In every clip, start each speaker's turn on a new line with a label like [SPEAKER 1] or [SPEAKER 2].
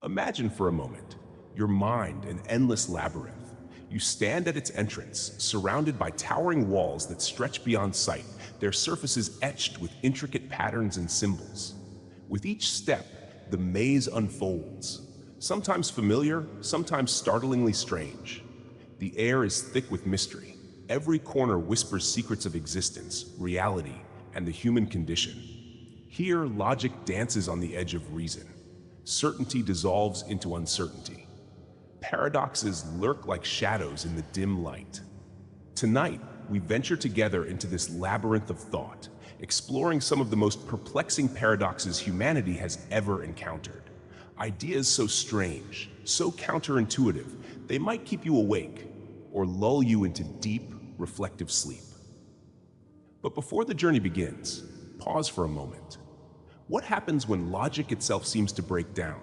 [SPEAKER 1] Imagine for a moment your mind an endless labyrinth. You stand at its entrance, surrounded by towering walls that stretch beyond sight, their surfaces etched with intricate patterns and symbols. With each step, the maze unfolds, sometimes familiar, sometimes startlingly strange. The air is thick with mystery. Every corner whispers secrets of existence, reality, and the human condition. Here, logic dances on the edge of reason. Certainty dissolves into uncertainty. Paradoxes lurk like shadows in the dim light. Tonight, we venture together into this labyrinth of thought, exploring some of the most perplexing paradoxes humanity has ever encountered. Ideas so strange, so counterintuitive, they might keep you awake or lull you into deep, reflective sleep. But before the journey begins, pause for a moment. What happens when logic itself seems to break down?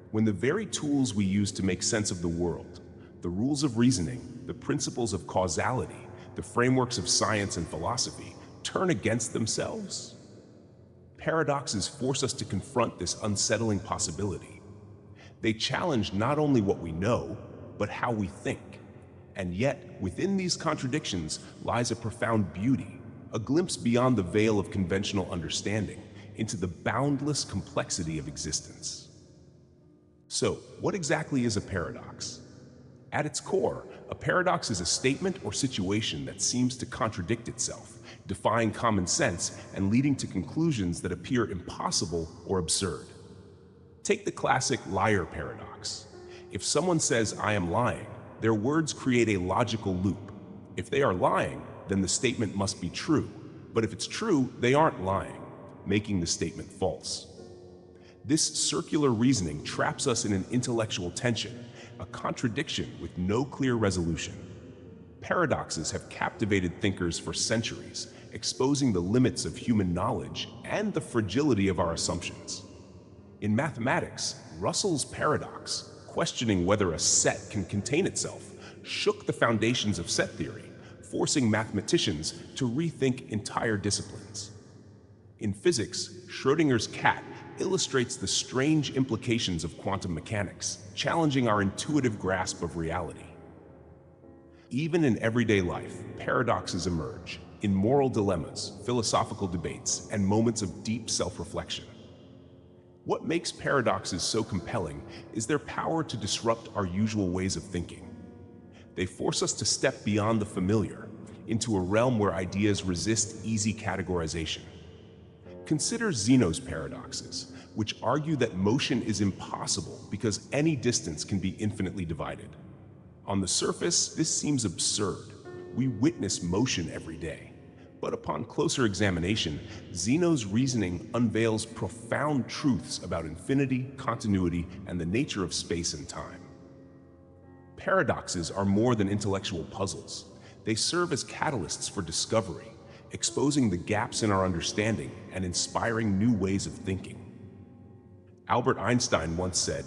[SPEAKER 1] When the very tools we use to make sense of the world, the rules of reasoning, the principles of causality, the frameworks of science and philosophy, turn against themselves? Paradoxes force us to confront this unsettling possibility. They challenge not only what we know, but how we think. And yet, within these contradictions lies a profound beauty, a glimpse beyond the veil of conventional understanding into the boundless complexity of existence. So, what exactly is a paradox? At its core, a paradox is a statement or situation that seems to contradict itself, defying common sense and leading to conclusions that appear impossible or absurd. Take the classic liar paradox. If someone says, "I am lying," their words create a logical loop. If they are lying, then the statement must be true. But if it's true, they aren't lying, making the statement false. This circular reasoning traps us in an intellectual tension, a contradiction with no clear resolution. Paradoxes have captivated thinkers for centuries, exposing the limits of human knowledge and the fragility of our assumptions. In mathematics, Russell's paradox, questioning whether a set can contain itself, shook the foundations of set theory, forcing mathematicians to rethink entire disciplines. In physics, Schrödinger's cat illustrates the strange implications of quantum mechanics, challenging our intuitive grasp of reality. Even in everyday life, paradoxes emerge in moral dilemmas, philosophical debates, and moments of deep self-reflection. What makes paradoxes so compelling is their power to disrupt our usual ways of thinking. They force us to step beyond the familiar, into a realm where ideas resist easy categorization. Consider Zeno's paradoxes, which argue that motion is impossible because any distance can be infinitely divided. On the surface, this seems absurd. We witness motion every day. But upon closer examination, Zeno's reasoning unveils profound truths about infinity, continuity, and the nature of space and time. Paradoxes are more than intellectual puzzles. They serve as catalysts for discovery, exposing the gaps in our understanding and inspiring new ways of thinking. Albert Einstein once said,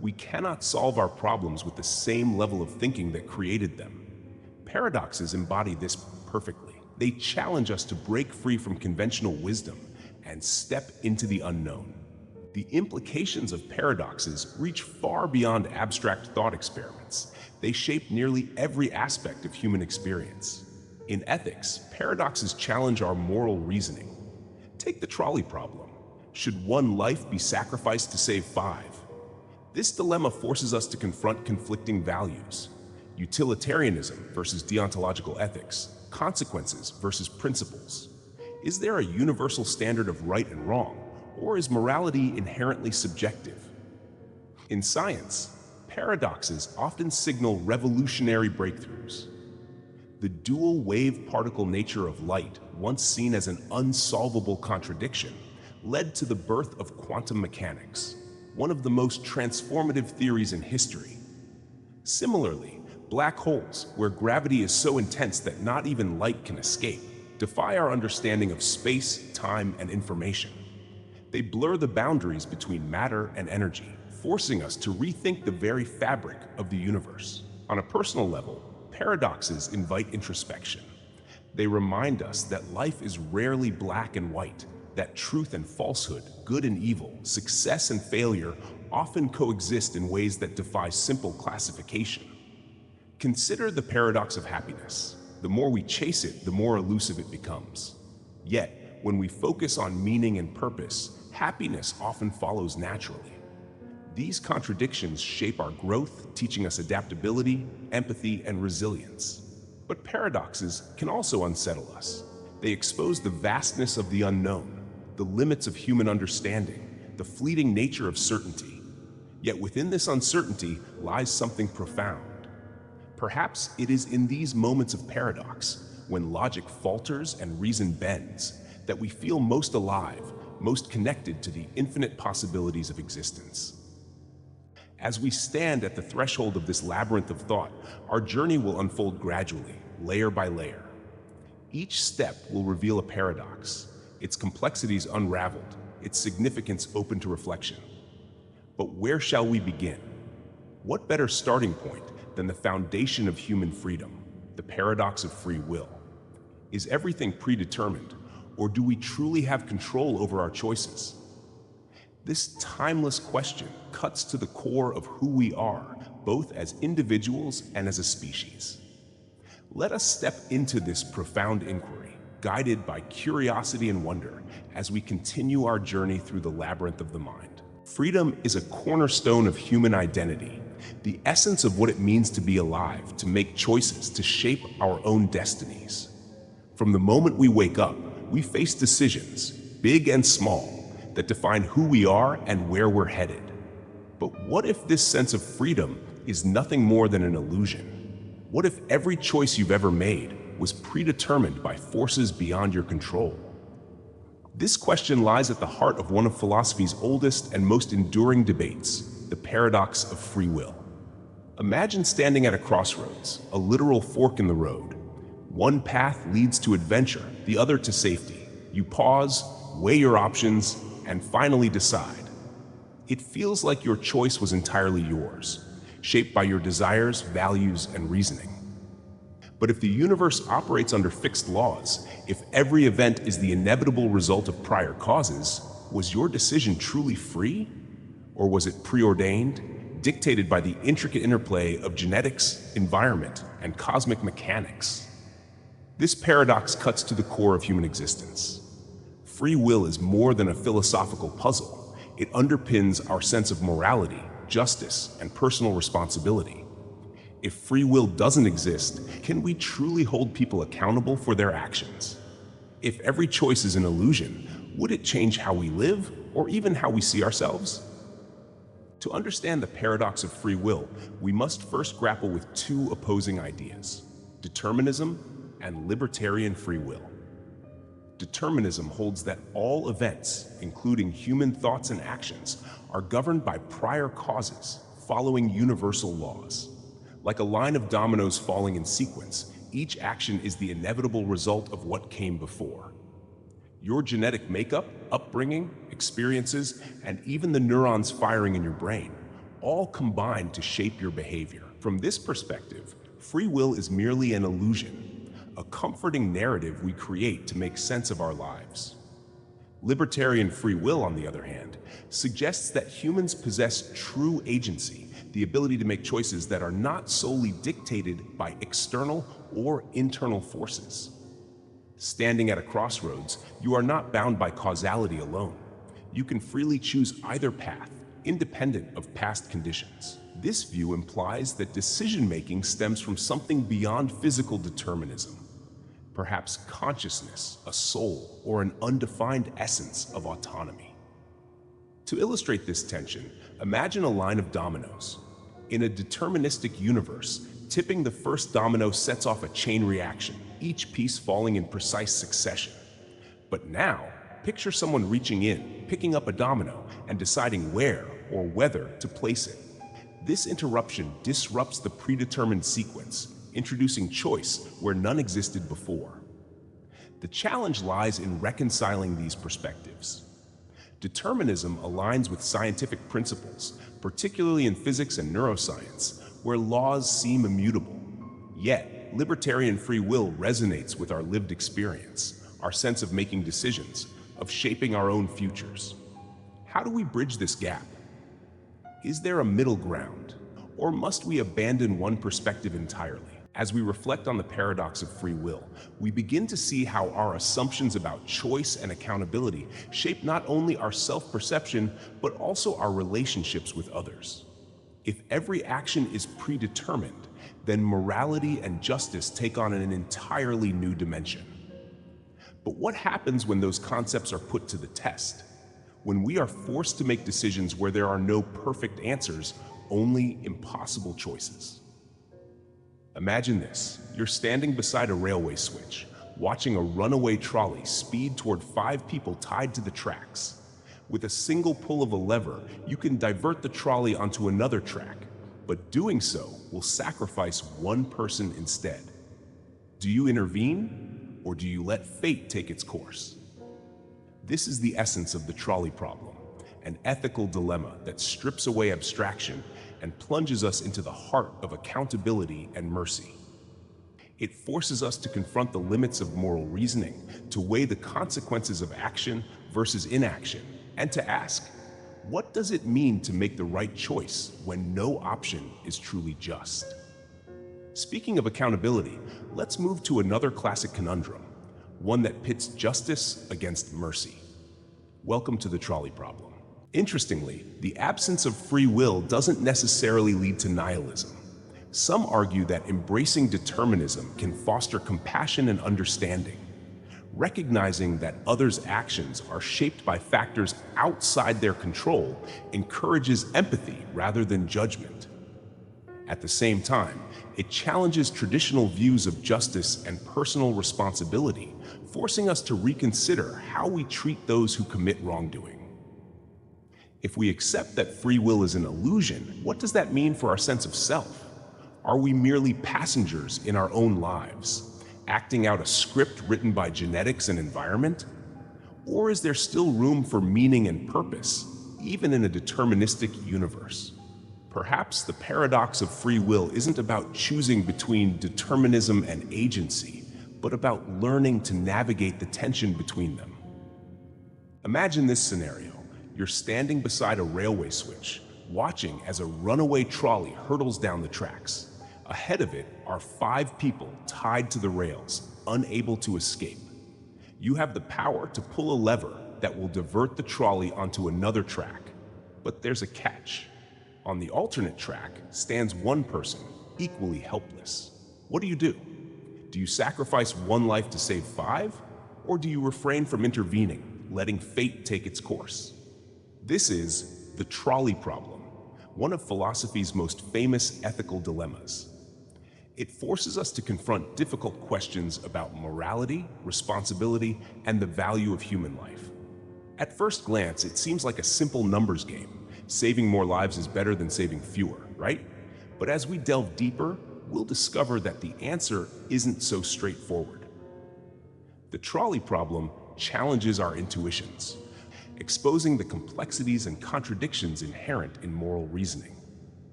[SPEAKER 1] "We cannot solve our problems with the same level of thinking that created them." Paradoxes embody this perfectly. They challenge us to break free from conventional wisdom and step into the unknown. The implications of paradoxes reach far beyond abstract thought experiments. They shape nearly every aspect of human experience. In ethics, paradoxes challenge our moral reasoning. Take the trolley problem. Should one life be sacrificed to save five? This dilemma forces us to confront conflicting values: utilitarianism versus deontological ethics, consequences versus principles. Is there a universal standard of right and wrong, or is morality inherently subjective? In science, paradoxes often signal revolutionary breakthroughs. The dual wave-particle nature of light, once seen as an unsolvable contradiction, led to the birth of quantum mechanics, one of the most transformative theories in history. Similarly, black holes, where gravity is so intense that not even light can escape, defy our understanding of space, time, and information. They blur the boundaries between matter and energy, forcing us to rethink the very fabric of the universe. On a personal level, paradoxes invite introspection. They remind us that life is rarely black and white, that truth and falsehood, good and evil, success and failure often coexist in ways that defy simple classification. Consider the paradox of happiness. The more we chase it, the more elusive it becomes. Yet, when we focus on meaning and purpose, happiness often follows naturally. These contradictions shape our growth, teaching us adaptability, empathy, and resilience. But paradoxes can also unsettle us. They expose the vastness of the unknown, the limits of human understanding, the fleeting nature of certainty. Yet within this uncertainty lies something profound. Perhaps it is in these moments of paradox, when logic falters and reason bends, that we feel most alive, most connected to the infinite possibilities of existence. As we stand at the threshold of this labyrinth of thought, our journey will unfold gradually, layer by layer. Each step will reveal a paradox, its complexities unraveled, its significance open to reflection. But where shall we begin? What better starting point than the foundation of human freedom, the paradox of free will? Is everything predetermined, or do we truly have control over our choices? This timeless question cuts to the core of who we are, both as individuals and as a species. Let us step into this profound inquiry, guided by curiosity and wonder, as we continue our journey through the labyrinth of the mind. Freedom is a cornerstone of human identity, the essence of what it means to be alive, to make choices, to shape our own destinies. From the moment we wake up, we face decisions, big and small, that define who we are and where we're headed. But what if this sense of freedom is nothing more than an illusion? What if every choice you've ever made was predetermined by forces beyond your control? This question lies at the heart of one of philosophy's oldest and most enduring debates, the paradox of free will. Imagine standing at a crossroads, a literal fork in the road. One path leads to adventure, the other to safety. You pause, weigh your options, and finally decide. It feels like your choice was entirely yours, shaped by your desires, values, and reasoning. But if the universe operates under fixed laws, if every event is the inevitable result of prior causes, was your decision truly free? Or was it preordained, dictated by the intricate interplay of genetics, environment, and cosmic mechanics? This paradox cuts to the core of human existence. Free will is more than a philosophical puzzle. It underpins our sense of morality, justice, and personal responsibility. If free will doesn't exist, can we truly hold people accountable for their actions? If every choice is an illusion, would it change how we live or even how we see ourselves? To understand the paradox of free will, we must first grapple with two opposing ideas: determinism and libertarian free will. Determinism holds that all events, including human thoughts and actions, are governed by prior causes, following universal laws. Like a line of dominoes falling in sequence, each action is the inevitable result of what came before. Your genetic makeup, upbringing, experiences, and even the neurons firing in your brain all combine to shape your behavior. From this perspective, free will is merely an illusion, a comforting narrative we create to make sense of our lives. Libertarian free will, on the other hand, suggests that humans possess true agency, the ability to make choices that are not solely dictated by external or internal forces. Standing at a crossroads, you are not bound by causality alone. You can freely choose either path, independent of past conditions. This view implies that decision-making stems from something beyond physical determinism, perhaps consciousness, a soul, or an undefined essence of autonomy. To illustrate this tension, imagine a line of dominoes. In a deterministic universe, tipping the first domino sets off a chain reaction, each piece falling in precise succession. But now, picture someone reaching in, picking up a domino, and deciding where or whether to place it. This interruption disrupts the predetermined sequence, introducing choice where none existed before. The challenge lies in reconciling these perspectives. Determinism aligns with scientific principles, particularly in physics and neuroscience, where laws seem immutable. Yet, libertarian free will resonates with our lived experience, our sense of making decisions, of shaping our own futures. How do we bridge this gap? Is there a middle ground, or must we abandon one perspective entirely? As we reflect on the paradox of free will, we begin to see how our assumptions about choice and accountability shape not only our self-perception, but also our relationships with others. If every action is predetermined, then morality and justice take on an entirely new dimension. But what happens when those concepts are put to the test? When we are forced to make decisions where there are no perfect answers, only impossible choices. Imagine this: you're standing beside a railway switch, watching a runaway trolley speed toward 5 people tied to the tracks. With a single pull of a lever, you can divert the trolley onto another track, but doing so will sacrifice one person instead. Do you intervene, or do you let fate take its course? This is the essence of the trolley problem, an ethical dilemma that strips away abstraction and plunges us into the heart of accountability and mercy. It forces us to confront the limits of moral reasoning, to weigh the consequences of action versus inaction, and to ask, what does it mean to make the right choice when no option is truly just? Speaking of accountability, let's move to another classic conundrum, one that pits justice against mercy. Welcome to the trolley problem. Interestingly, the absence of free will doesn't necessarily lead to nihilism. Some argue that embracing determinism can foster compassion and understanding. Recognizing that others' actions are shaped by factors outside their control encourages empathy rather than judgment. At the same time, it challenges traditional views of justice and personal responsibility, forcing us to reconsider how we treat those who commit wrongdoing. If we accept that free will is an illusion, what does that mean for our sense of self? Are we merely passengers in our own lives, acting out a script written by genetics and environment? Or is there still room for meaning and purpose, even in a deterministic universe? Perhaps the paradox of free will isn't about choosing between determinism and agency, but about learning to navigate the tension between them. Imagine this scenario. You're standing beside a railway switch, watching as a runaway trolley hurtles down the tracks. Ahead of it are 5 people tied to the rails, unable to escape. You have the power to pull a lever that will divert the trolley onto another track. But there's a catch. On the alternate track stands one person, equally helpless. What do? Do you sacrifice one life to save 5? Or do you refrain from intervening, letting fate take its course? This is the trolley problem, one of philosophy's most famous ethical dilemmas. It forces us to confront difficult questions about morality, responsibility, and the value of human life. At first glance, it seems like a simple numbers game. Saving more lives is better than saving fewer, right? But as we delve deeper, we'll discover that the answer isn't so straightforward. The trolley problem challenges our intuitions, exposing the complexities and contradictions inherent in moral reasoning.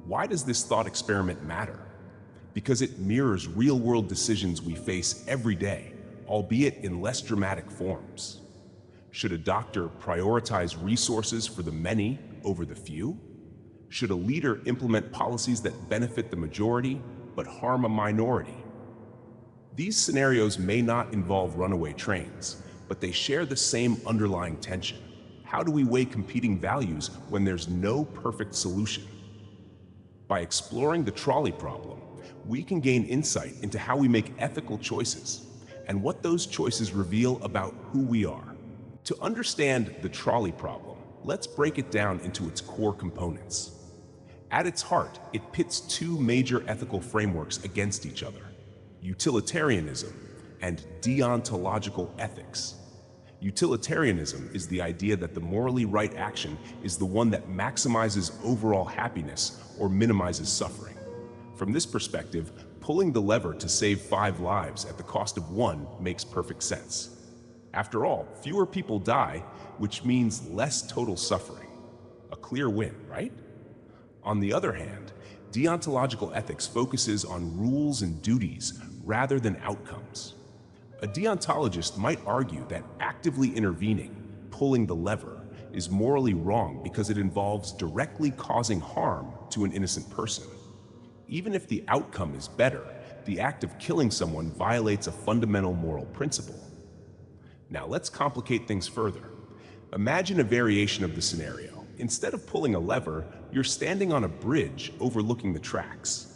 [SPEAKER 1] Why does this thought experiment matter? Because it mirrors real-world decisions we face every day, albeit in less dramatic forms. Should a doctor prioritize resources for the many over the few? Should a leader implement policies that benefit the majority but harm a minority? These scenarios may not involve runaway trains, but they share the same underlying tension. How do we weigh competing values when there's no perfect solution? By exploring the trolley problem, we can gain insight into how we make ethical choices and what those choices reveal about who we are. To understand the trolley problem, let's break it down into its core components. At its heart, it pits 2 major ethical frameworks against each other: utilitarianism and deontological ethics. Utilitarianism is the idea that the morally right action is the one that maximizes overall happiness or minimizes suffering. From this perspective, pulling the lever to save 5 lives at the cost of 1 makes perfect sense. After all, fewer people die, which means less total suffering. A clear win, right? On the other hand, deontological ethics focuses on rules and duties rather than outcomes. A deontologist might argue that actively intervening, pulling the lever, is morally wrong because it involves directly causing harm to an innocent person. Even if the outcome is better, the act of killing someone violates a fundamental moral principle. Now let's complicate things further. Imagine a variation of the scenario. Instead of pulling a lever, you're standing on a bridge overlooking the tracks.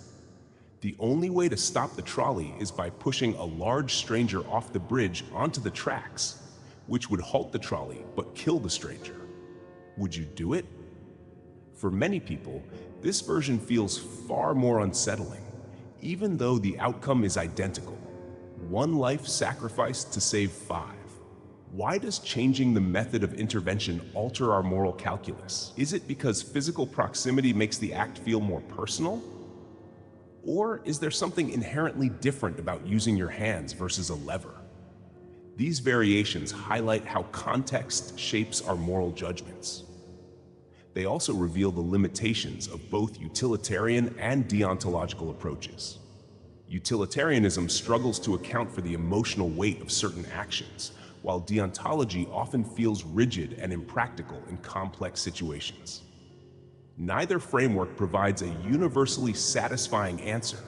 [SPEAKER 1] The only way to stop the trolley is by pushing a large stranger off the bridge onto the tracks, which would halt the trolley but kill the stranger. Would you do it? For many people, this version feels far more unsettling, even though the outcome is identical. One life sacrificed to save 5. Why does changing the method of intervention alter our moral calculus? Is it because physical proximity makes the act feel more personal? Or is there something inherently different about using your hands versus a lever? These variations highlight how context shapes our moral judgments. They also reveal the limitations of both utilitarian and deontological approaches. Utilitarianism struggles to account for the emotional weight of certain actions, while deontology often feels rigid and impractical in complex situations. Neither framework provides a universally satisfying answer,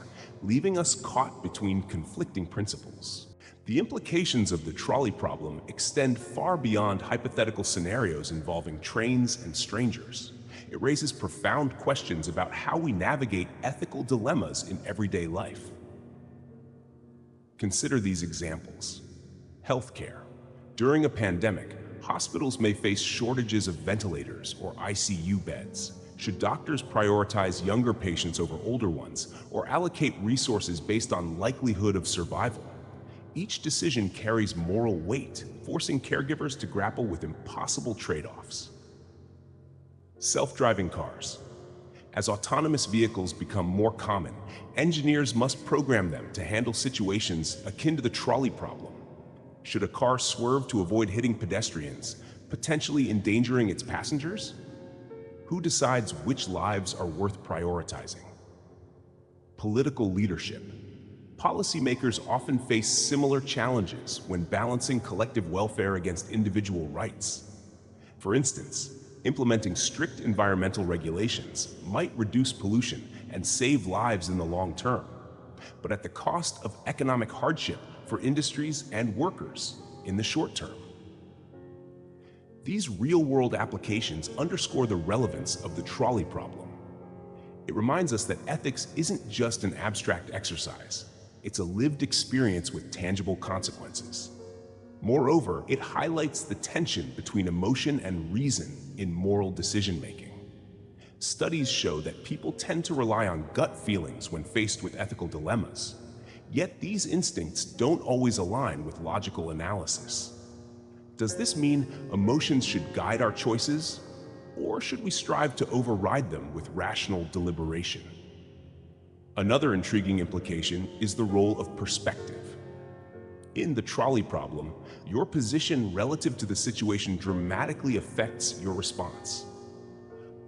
[SPEAKER 1] leaving us caught between conflicting principles. The implications of the trolley problem extend far beyond hypothetical scenarios involving trains and strangers. It raises profound questions about how we navigate ethical dilemmas in everyday life. Consider these examples. Healthcare. During a pandemic, hospitals may face shortages of ventilators or ICU beds. Should doctors prioritize younger patients over older ones, or allocate resources based on likelihood of survival? Each decision carries moral weight, forcing caregivers to grapple with impossible trade-offs. Self-driving cars. As autonomous vehicles become more common, engineers must program them to handle situations akin to the trolley problem. Should a car swerve to avoid hitting pedestrians, potentially endangering its passengers? Who decides which lives are worth prioritizing? Political leadership. Policymakers often face similar challenges when balancing collective welfare against individual rights. For instance, implementing strict environmental regulations might reduce pollution and save lives in the long term, but at the cost of economic hardship for industries and workers in the short term. These real-world applications underscore the relevance of the trolley problem. It reminds us that ethics isn't just an abstract exercise. It's a lived experience with tangible consequences. Moreover, it highlights the tension between emotion and reason in moral decision-making. Studies show that people tend to rely on gut feelings when faced with ethical dilemmas. Yet these instincts don't always align with logical analysis. Does this mean emotions should guide our choices, or should we strive to override them with rational deliberation? Another intriguing implication is the role of perspective. In the trolley problem, your position relative to the situation dramatically affects your response.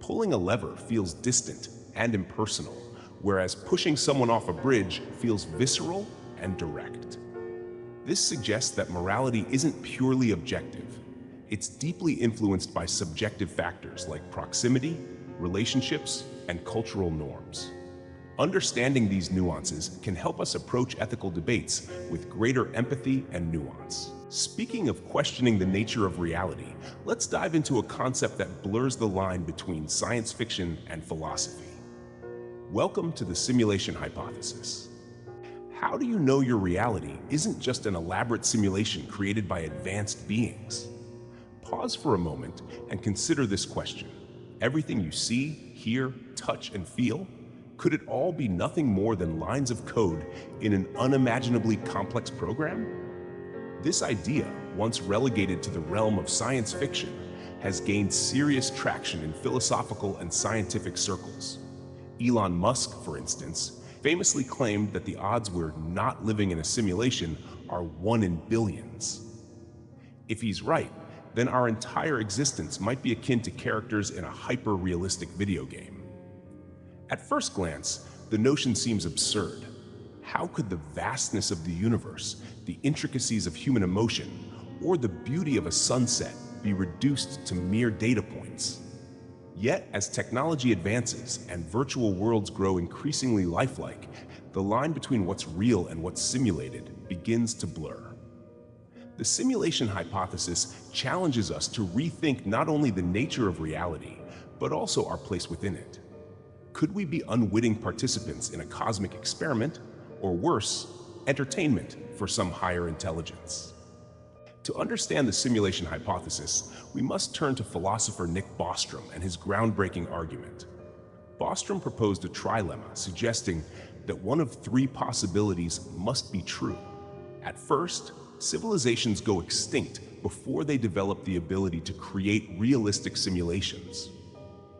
[SPEAKER 1] Pulling a lever feels distant and impersonal, whereas pushing someone off a bridge feels visceral and direct. This suggests that morality isn't purely objective. It's deeply influenced by subjective factors like proximity, relationships, and cultural norms. Understanding these nuances can help us approach ethical debates with greater empathy and nuance. Speaking of questioning the nature of reality, let's dive into a concept that blurs the line between science fiction and philosophy. Welcome to the simulation hypothesis. How do you know your reality isn't just an elaborate simulation created by advanced beings? Pause for a moment and consider this question. Everything you see, hear, touch, and feel, could it all be nothing more than lines of code in an unimaginably complex program? This idea, once relegated to the realm of science fiction, has gained serious traction in philosophical and scientific circles. Elon Musk, for instance, famously claimed that the odds we're not living in a simulation are 1 in billions. If he's right, then our entire existence might be akin to characters in a hyper-realistic video game. At first glance, the notion seems absurd. how could the vastness of the universe, the intricacies of human emotion, or the beauty of a sunset be reduced to mere data points? Yet, as technology advances and virtual worlds grow increasingly lifelike, the line between what's real and what's simulated begins to blur. The simulation hypothesis challenges us to rethink not only the nature of reality, but also our place within it. Could we be unwitting participants in a cosmic experiment, or worse, entertainment for some higher intelligence? To understand the simulation hypothesis, we must turn to philosopher Nick Bostrom and his groundbreaking argument. Bostrom proposed a trilemma suggesting that one of three possibilities must be true. At first, civilizations go extinct before they develop the ability to create realistic simulations.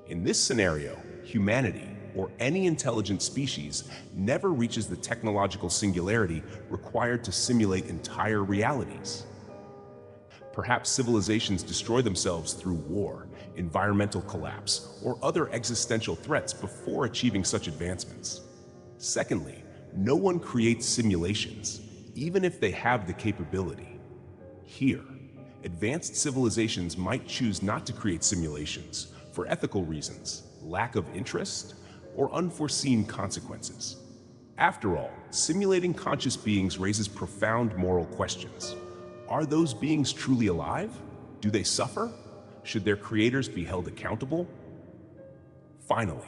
[SPEAKER 1] In this scenario, humanity, or any intelligent species, never reaches the technological singularity required to simulate entire realities. Perhaps civilizations destroy themselves through war, environmental collapse, or other existential threats before achieving such advancements. Secondly, no one creates simulations, even if they have the capability. Here, advanced civilizations might choose not to create simulations for ethical reasons, lack of interest, or unforeseen consequences. After all, simulating conscious beings raises profound moral questions. Are those beings truly alive? Do they suffer? Should their creators be held accountable? Finally,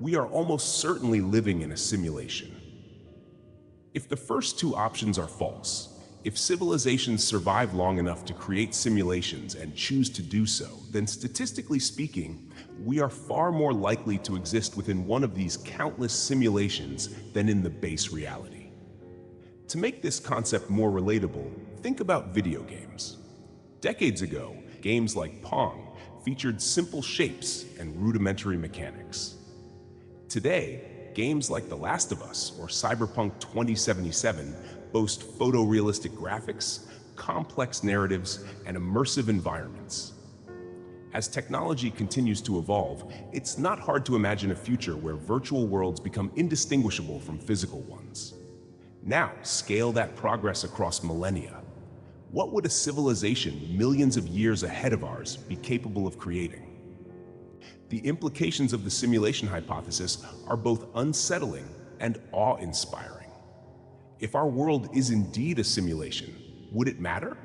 [SPEAKER 1] we are almost certainly living in a simulation. If the first two options are false, if civilizations survive long enough to create simulations and choose to do so, then statistically speaking, we are far more likely to exist within one of these countless simulations than in the base reality. To make this concept more relatable, think about video games. Decades ago, games like Pong featured simple shapes and rudimentary mechanics. Today, games like The Last of Us or Cyberpunk 2077 boast photorealistic graphics, complex narratives, and immersive environments. As technology continues to evolve, it's not hard to imagine a future where virtual worlds become indistinguishable from physical ones. Now, scale that progress across millennia. What would a civilization millions of years ahead of ours be capable of creating? The implications of the simulation hypothesis are both unsettling and awe-inspiring. If our world is indeed a simulation, would it matter?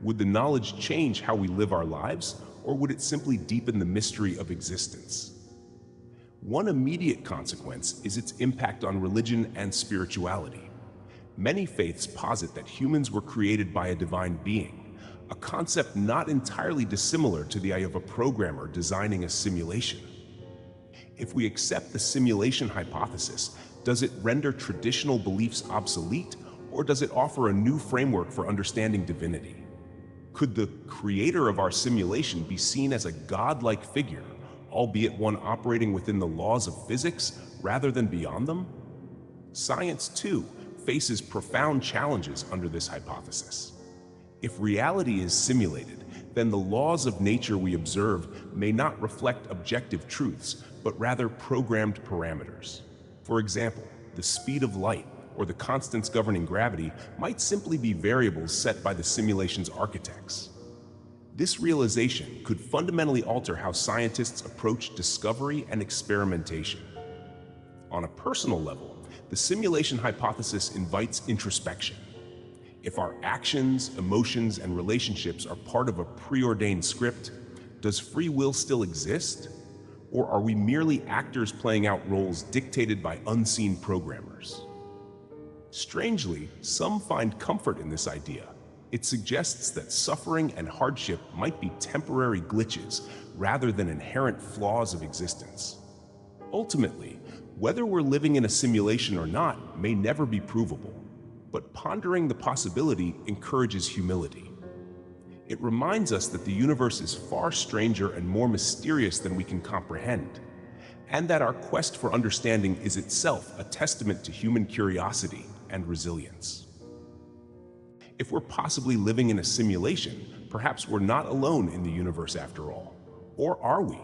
[SPEAKER 1] Would the knowledge change how we live our lives, or would it simply deepen the mystery of existence? One immediate consequence is its impact on religion and spirituality. Many faiths posit that humans were created by a divine being, a concept not entirely dissimilar to the idea of a programmer designing a simulation. If we accept the simulation hypothesis, does it render traditional beliefs obsolete, or does it offer a new framework for understanding divinity? Could the creator of our simulation be seen as a godlike figure, albeit one operating within the laws of physics rather than beyond them? Science, too, faces profound challenges under this hypothesis. If reality is simulated, then the laws of nature we observe may not reflect objective truths, but rather programmed parameters. For example, the speed of light or the constants governing gravity might simply be variables set by the simulation's architects. This realization could fundamentally alter how scientists approach discovery and experimentation. On a personal level, the simulation hypothesis invites introspection. If our actions, emotions, and relationships are part of a preordained script, does free will still exist? Or are we merely actors playing out roles dictated by unseen programmers? Strangely, some find comfort in this idea. It suggests that suffering and hardship might be temporary glitches rather than inherent flaws of existence. Ultimately, whether we're living in a simulation or not may never be provable. But pondering the possibility encourages humility. It reminds us that the universe is far stranger and more mysterious than we can comprehend, and that our quest for understanding is itself a testament to human curiosity and resilience. If we're possibly living in a simulation, perhaps we're not alone in the universe after all. Or are we?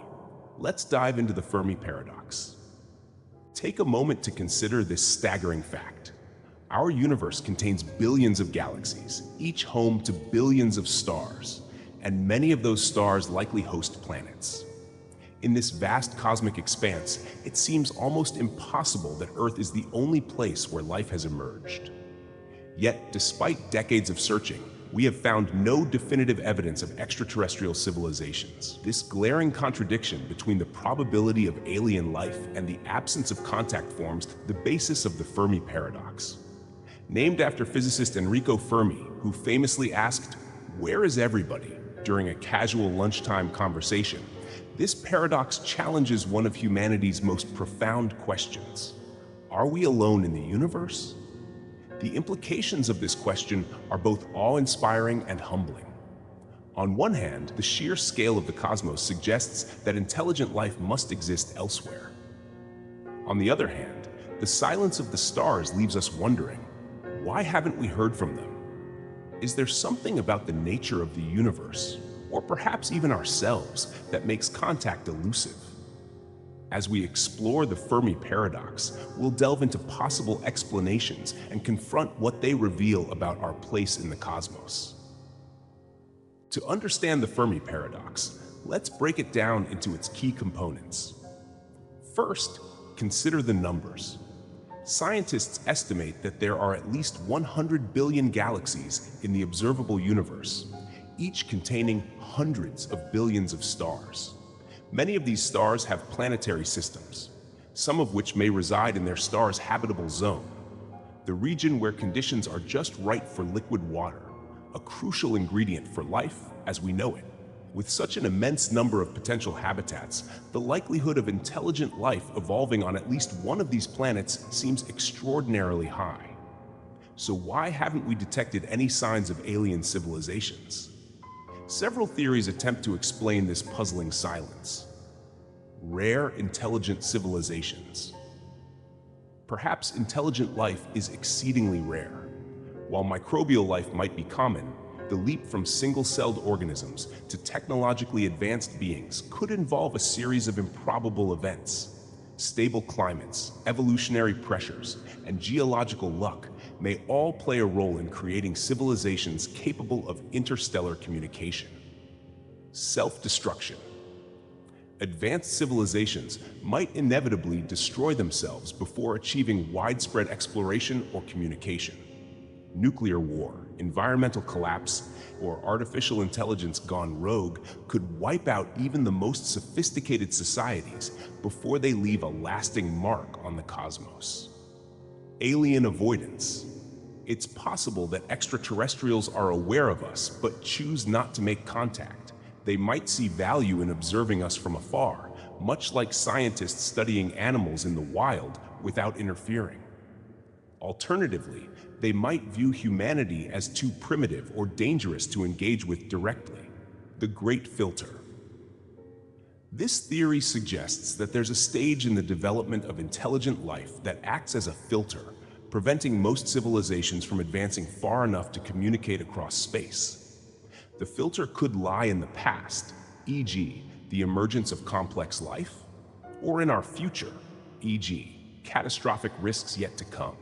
[SPEAKER 1] Let's dive into the Fermi paradox. Take a moment to consider this staggering fact. Our universe contains billions of galaxies, each home to billions of stars, and many of those stars likely host planets. In this vast cosmic expanse, it seems almost impossible that Earth is the only place where life has emerged. Yet, despite decades of searching, we have found no definitive evidence of extraterrestrial civilizations. This glaring contradiction between the probability of alien life and the absence of contact forms the basis of the Fermi paradox. Named after physicist Enrico Fermi, who famously asked, "Where is everybody?" during a casual lunchtime conversation, this paradox challenges one of humanity's most profound questions. Are we alone in the universe? The implications of this question are both awe-inspiring and humbling. On one hand, the sheer scale of the cosmos suggests that intelligent life must exist elsewhere. On the other hand, the silence of the stars leaves us wondering, why haven't we heard from them? Is there something about the nature of the universe, or perhaps even ourselves, that makes contact elusive? As we explore the Fermi paradox, we'll delve into possible explanations and confront what they reveal about our place in the cosmos. To understand the Fermi paradox, let's break it down into its key components. First, consider the numbers. Scientists estimate that there are at least 100 billion galaxies in the observable universe, each containing hundreds of billions of stars. Many of these stars have planetary systems, some of which may reside in their star's habitable zone, the region where conditions are just right for liquid water, a crucial ingredient for life as we know it. With such an immense number of potential habitats, the likelihood of intelligent life evolving on at least one of these planets seems extraordinarily high. So why haven't we detected any signs of alien civilizations? Several theories attempt to explain this puzzling silence. Rare intelligent civilizations. Perhaps intelligent life is exceedingly rare. While microbial life might be common, the leap from single-celled organisms to technologically advanced beings could involve a series of improbable events. Stable climates, evolutionary pressures, and geological luck may all play a role in creating civilizations capable of interstellar communication. Self-destruction. Advanced civilizations might inevitably destroy themselves before achieving widespread exploration or communication. Nuclear war, environmental collapse, or artificial intelligence gone rogue could wipe out even the most sophisticated societies before they leave a lasting mark on the cosmos. Alien avoidance. It's possible that extraterrestrials are aware of us but choose not to make contact. They might see value in observing us from afar, much like scientists studying animals in the wild without interfering. Alternatively, they might view humanity as too primitive or dangerous to engage with directly. The Great Filter. This theory suggests that there's a stage in the development of intelligent life that acts as a filter, preventing most civilizations from advancing far enough to communicate across space. The filter could lie in the past, e.g., the emergence of complex life, or in our future, e.g., catastrophic risks yet to come.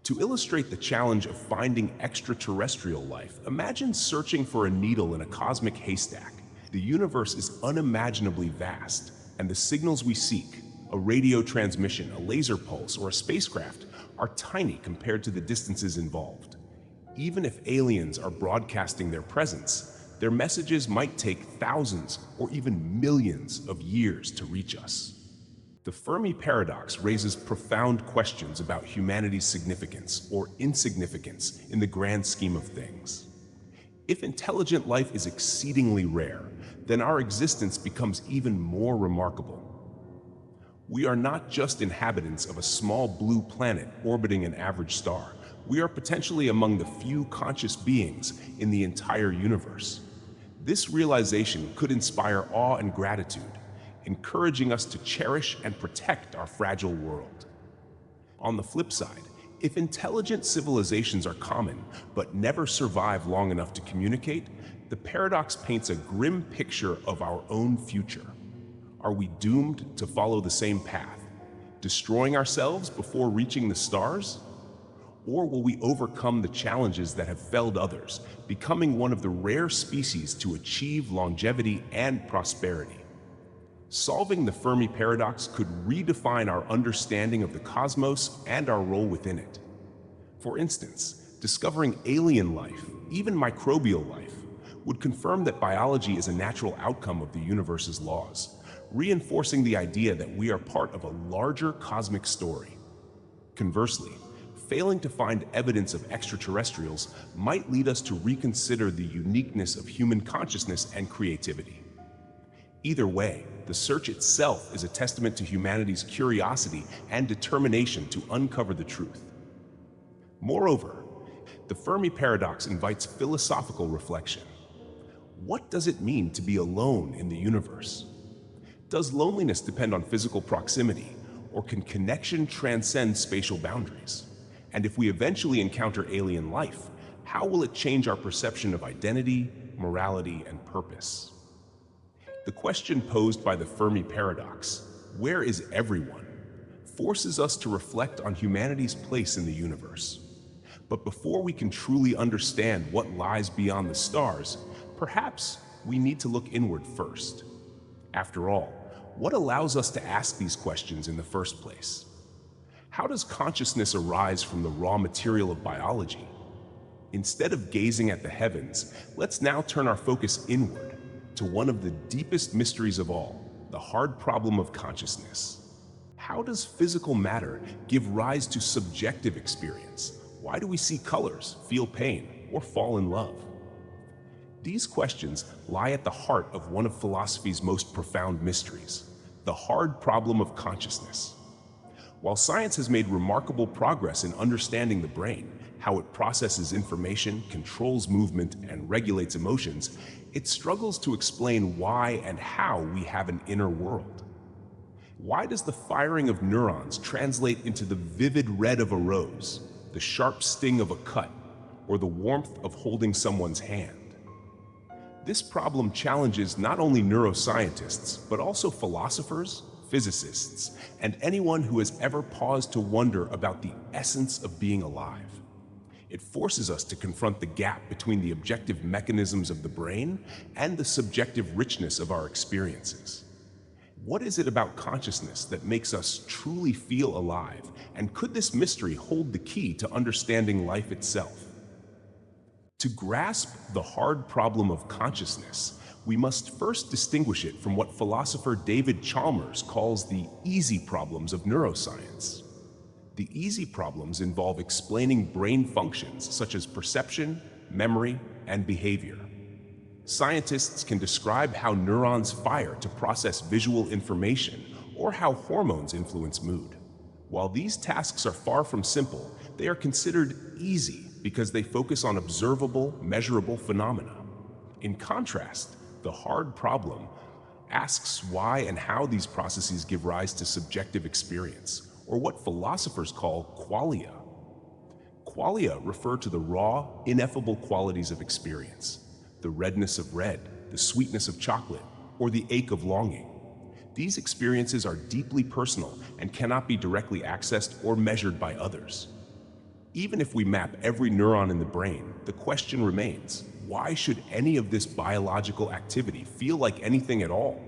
[SPEAKER 1] To illustrate the challenge of finding extraterrestrial life, imagine searching for a needle in a cosmic haystack. The universe is unimaginably vast, and the signals we seek, a radio transmission, a laser pulse, or a spacecraft, are tiny compared to the distances involved. Even if aliens are broadcasting their presence, their messages might take thousands or even millions of years to reach us. The Fermi paradox raises profound questions about humanity's significance or insignificance in the grand scheme of things. If intelligent life is exceedingly rare, then our existence becomes even more remarkable. We are not just inhabitants of a small blue planet orbiting an average star. We are potentially among the few conscious beings in the entire universe. This realization could inspire awe and gratitude, encouraging us to cherish and protect our fragile world. On the flip side, if intelligent civilizations are common but never survive long enough to communicate, the paradox paints a grim picture of our own future. Are we doomed to follow the same path, destroying ourselves before reaching the stars? Or will we overcome the challenges that have felled others, becoming one of the rare species to achieve longevity and prosperity? Solving the Fermi paradox could redefine our understanding of the cosmos and our role within it. For instance, discovering alien life, even microbial life, would confirm that biology is a natural outcome of the universe's laws, reinforcing the idea that we are part of a larger cosmic story. Conversely, failing to find evidence of extraterrestrials might lead us to reconsider the uniqueness of human consciousness and creativity. Either way, the search itself is a testament to humanity's curiosity and determination to uncover the truth. Moreover, the Fermi paradox invites philosophical reflection. What does it mean to be alone in the universe? Does loneliness depend on physical proximity, or can connection transcend spatial boundaries? And if we eventually encounter alien life, how will it change our perception of identity, morality, and purpose? The question posed by the Fermi paradox, where is everyone, forces us to reflect on humanity's place in the universe. But before we can truly understand what lies beyond the stars, perhaps we need to look inward first. After all, what allows us to ask these questions in the first place? How does consciousness arise from the raw material of biology? Instead of gazing at the heavens, let's now turn our focus inward to one of the deepest mysteries of all, the hard problem of consciousness. How does physical matter give rise to subjective experience? Why do we see colors, feel pain, or fall in love? These questions lie at the heart of one of philosophy's most profound mysteries, the hard problem of consciousness. While science has made remarkable progress in understanding the brain, how it processes information, controls movement, and regulates emotions, it struggles to explain why and how we have an inner world. Why does the firing of neurons translate into the vivid red of a rose, the sharp sting of a cut, or the warmth of holding someone's hand? This problem challenges not only neuroscientists, but also philosophers, physicists, and anyone who has ever paused to wonder about the essence of being alive. It forces us to confront the gap between the objective mechanisms of the brain and the subjective richness of our experiences. What is it about consciousness that makes us truly feel alive? And could this mystery hold the key to understanding life itself? To grasp the hard problem of consciousness, we must first distinguish it from what philosopher David Chalmers calls the easy problems of neuroscience. The easy problems involve explaining brain functions such as perception, memory, and behavior. Scientists can describe how neurons fire to process visual information or how hormones influence mood. While these tasks are far from simple, they are considered easy because they focus on observable, measurable phenomena. In contrast, the hard problem asks why and how these processes give rise to subjective experience, or what philosophers call qualia. Qualia refer to the raw, ineffable qualities of experience, the redness of red, the sweetness of chocolate, or the ache of longing. These experiences are deeply personal and cannot be directly accessed or measured by others. Even if we map every neuron in the brain, the question remains, why should any of this biological activity feel like anything at all?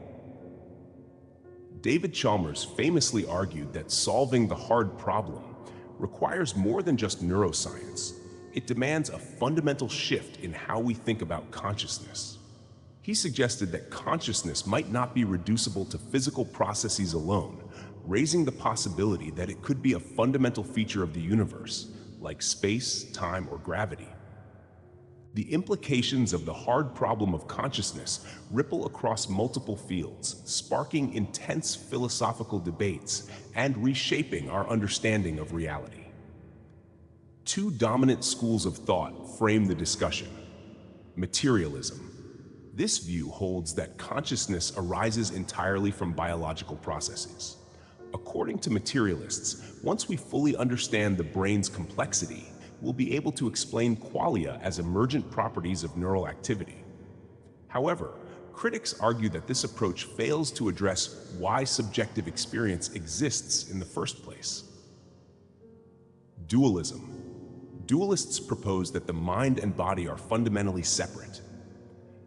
[SPEAKER 1] David Chalmers famously argued that solving the hard problem requires more than just neuroscience. It demands a fundamental shift in how we think about consciousness. He suggested that consciousness might not be reducible to physical processes alone, raising the possibility that it could be a fundamental feature of the universe, like space, time, or gravity. The implications of the hard problem of consciousness ripple across multiple fields, sparking intense philosophical debates and reshaping our understanding of reality. Two dominant schools of thought frame the discussion. Materialism. This view holds that consciousness arises entirely from biological processes. According to materialists, once we fully understand the brain's complexity, we'll be able to explain qualia as emergent properties of neural activity. However, critics argue that this approach fails to address why subjective experience exists in the first place. Dualism. Dualists propose that the mind and body are fundamentally separate.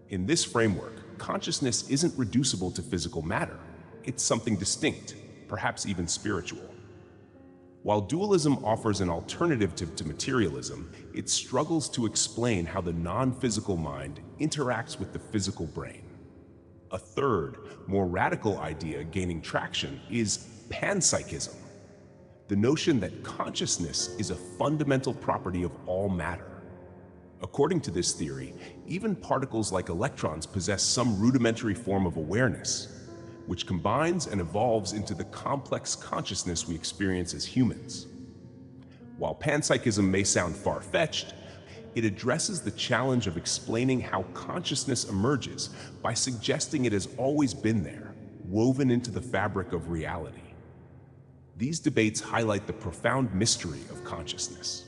[SPEAKER 1] In this framework, consciousness isn't reducible to physical matter. It's something distinct, perhaps even spiritual. While dualism offers an alternative to materialism, it struggles to explain how the non-physical mind interacts with the physical brain. A third, more radical idea gaining traction is panpsychism, the notion that consciousness is a fundamental property of all matter. According to this theory, even particles like electrons possess some rudimentary form of awareness, which combines and evolves into the complex consciousness we experience as humans. While panpsychism may sound far-fetched, it addresses the challenge of explaining how consciousness emerges by suggesting it has always been there, woven into the fabric of reality. These debates highlight the profound mystery of consciousness.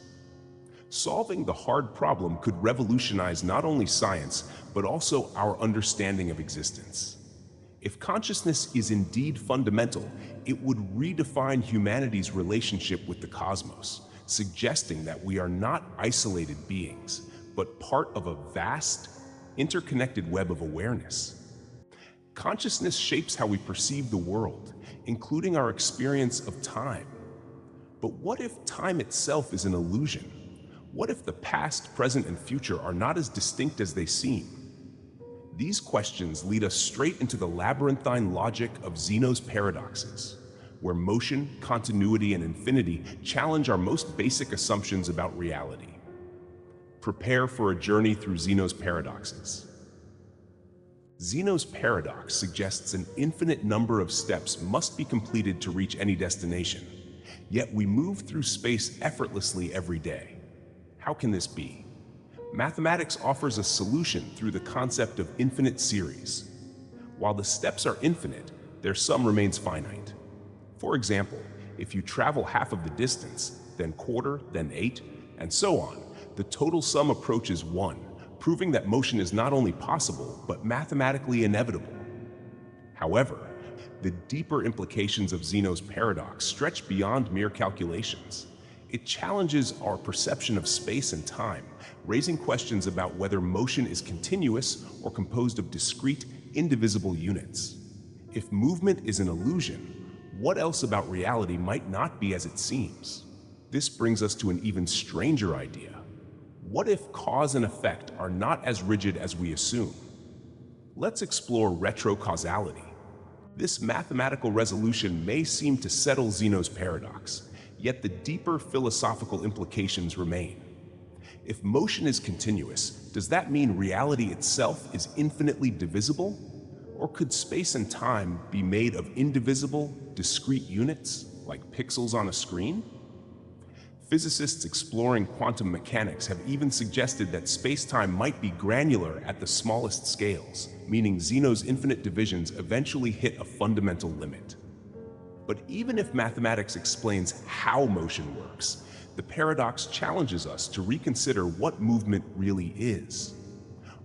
[SPEAKER 1] Solving the hard problem could revolutionize not only science, but also our understanding of existence. If consciousness is indeed fundamental, it would redefine humanity's relationship with the cosmos, suggesting that we are not isolated beings, but part of a vast, interconnected web of awareness. Consciousness shapes how we perceive the world, including our experience of time. But what if time itself is an illusion? What if the past, present, and future are not as distinct as they seem? These questions lead us straight into the labyrinthine logic of Zeno's paradoxes, where motion, continuity, and infinity challenge our most basic assumptions about reality. Prepare for a journey through Zeno's paradoxes. Zeno's paradox suggests an infinite number of steps must be completed to reach any destination, yet we move through space effortlessly every day. How can this be? Mathematics offers a solution through the concept of infinite series. While the steps are infinite, their sum remains finite. For example, if you travel half of the distance, then quarter, then 8, and so on, the total sum approaches 1, proving that motion is not only possible, but mathematically inevitable. However, the deeper implications of Zeno's paradox stretch beyond mere calculations. It challenges our perception of space and time, raising questions about whether motion is continuous or composed of discrete, indivisible units. If movement is an illusion, what else about reality might not be as it seems? This brings us to an even stranger idea. What if cause and effect are not as rigid as we assume? Let's explore retrocausality. This mathematical resolution may seem to settle Zeno's paradox, yet the deeper philosophical implications remain. If motion is continuous, does that mean reality itself is infinitely divisible? Or could space and time be made of indivisible, discrete units, like pixels on a screen? Physicists exploring quantum mechanics have even suggested that space-time might be granular at the smallest scales, meaning Zeno's infinite divisions eventually hit a fundamental limit. But even if mathematics explains how motion works, the paradox challenges us to reconsider what movement really is.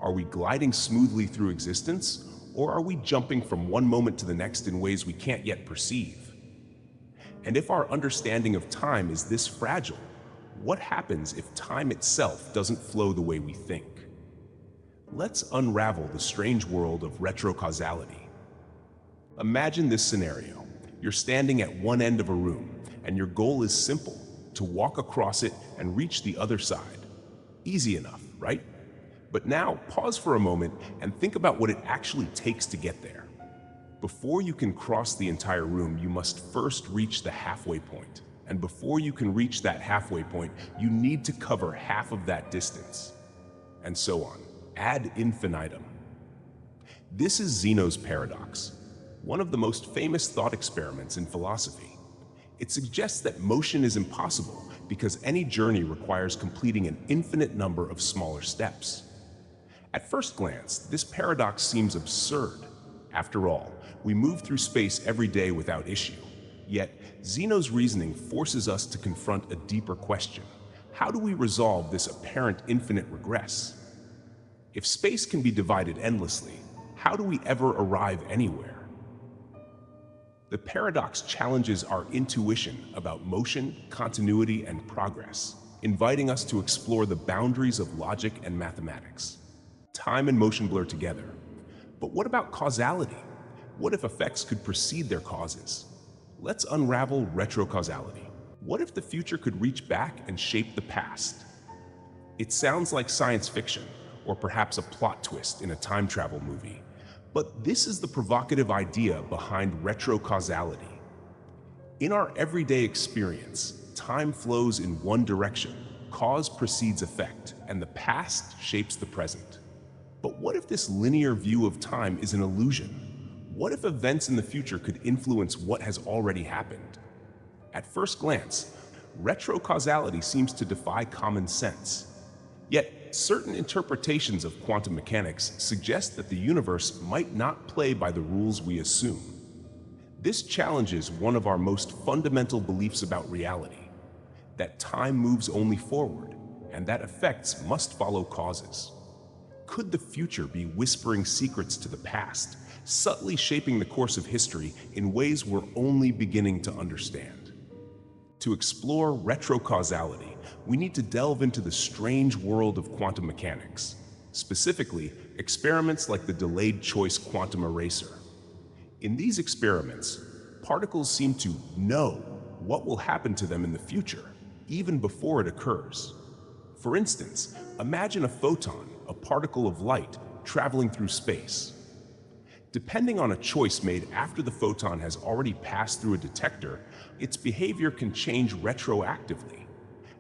[SPEAKER 1] Are we gliding smoothly through existence, or are we jumping from one moment to the next in ways we can't yet perceive? And if our understanding of time is this fragile, what happens if time itself doesn't flow the way we think? Let's unravel the strange world of retrocausality. Imagine this scenario. You're standing at one end of a room, and your goal is simple: to walk across it and reach the other side. Easy enough, right? But now, pause for a moment and think about what it actually takes to get there. Before you can cross the entire room, you must first reach the halfway point. And before you can reach that halfway point, you need to cover half of that distance. And so on, ad infinitum. This is Zeno's paradox, one of the most famous thought experiments in philosophy. It suggests that motion is impossible because any journey requires completing an infinite number of smaller steps. At first glance, this paradox seems absurd. After all, we move through space every day without issue. Yet, Zeno's reasoning forces us to confront a deeper question. How do we resolve this apparent infinite regress? If space can be divided endlessly, how do we ever arrive anywhere? The paradox challenges our intuition about motion, continuity, and progress. inviting us to explore the boundaries of logic and mathematics. Time and motion blur together. But what about causality? What if effects could precede their causes? Let's unravel retrocausality. What if the future could reach back and shape the past? It sounds like science fiction, or perhaps a plot twist in a time travel movie. But this is the provocative idea behind retrocausality. In our everyday experience, time flows in one direction, cause precedes effect, and the past shapes the present. But what if this linear view of time is an illusion? What if events in the future could influence what has already happened? At first glance, retrocausality seems to defy common sense. Yet, certain interpretations of quantum mechanics suggest that the universe might not play by the rules we assume. This challenges one of our most fundamental beliefs about reality, that time moves only forward, and that effects must follow causes. Could the future be whispering secrets to the past, subtly shaping the course of history in ways we're only beginning to understand? To explore retrocausality, we need to delve into the strange world of quantum mechanics, specifically experiments like the delayed choice quantum eraser. In these experiments, particles seem to know what will happen to them in the future, even before it occurs. For instance, imagine a photon, a particle of light, traveling through space. Depending on a choice made after the photon has already passed through a detector, its behavior can change retroactively,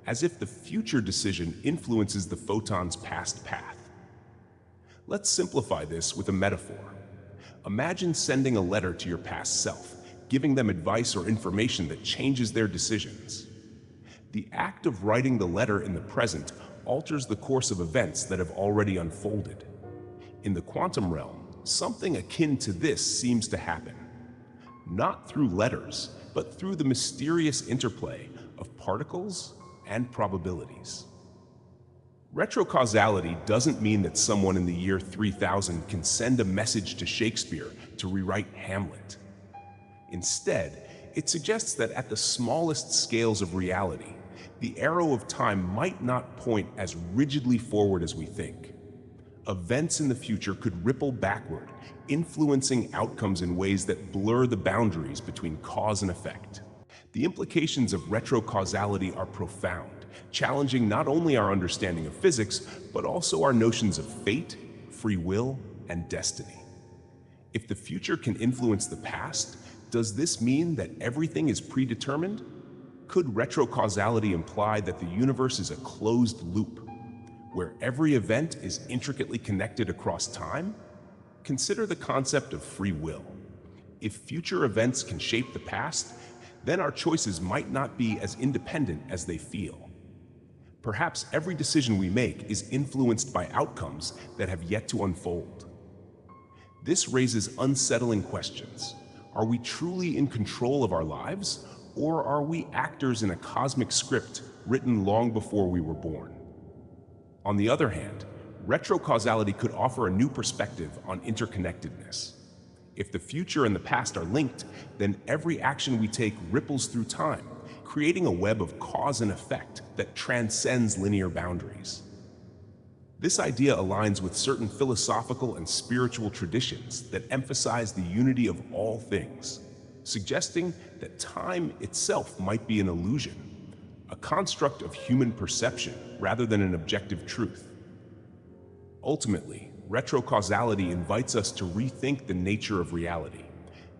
[SPEAKER 1] as if the future decision influences the photon's past path. Let's simplify this with a metaphor. Imagine sending a letter to your past self, giving them advice or information that changes their decisions. The act of writing the letter in the present alters the course of events that have already unfolded. In the quantum realm, something akin to this seems to happen. Not through letters, but through the mysterious interplay of particles and probabilities. Retrocausality doesn't mean that someone in the year 3000 can send a message to Shakespeare to rewrite Hamlet. Instead, it suggests that at the smallest scales of reality, the arrow of time might not point as rigidly forward as we think. Events in the future could ripple backward, influencing outcomes in ways that blur the boundaries between cause and effect. The implications of retrocausality are profound, challenging not only our understanding of physics, but also our notions of fate, free will, and destiny. If the future can influence the past, does this mean that everything is predetermined? Could retrocausality imply that the universe is a closed loop, where every event is intricately connected across time? Consider the concept of free will. If future events can shape the past, then our choices might not be as independent as they feel. Perhaps every decision we make is influenced by outcomes that have yet to unfold. This raises unsettling questions. Are we truly in control of our lives, or are we actors in a cosmic script written long before we were born? On the other hand, retrocausality could offer a new perspective on interconnectedness. If the future and the past are linked, then every action we take ripples through time, creating a web of cause and effect that transcends linear boundaries. This idea aligns with certain philosophical and spiritual traditions that emphasize the unity of all things, suggesting that time itself might be an illusion, a construct of human perception rather than an objective truth. Ultimately, retrocausality invites us to rethink the nature of reality.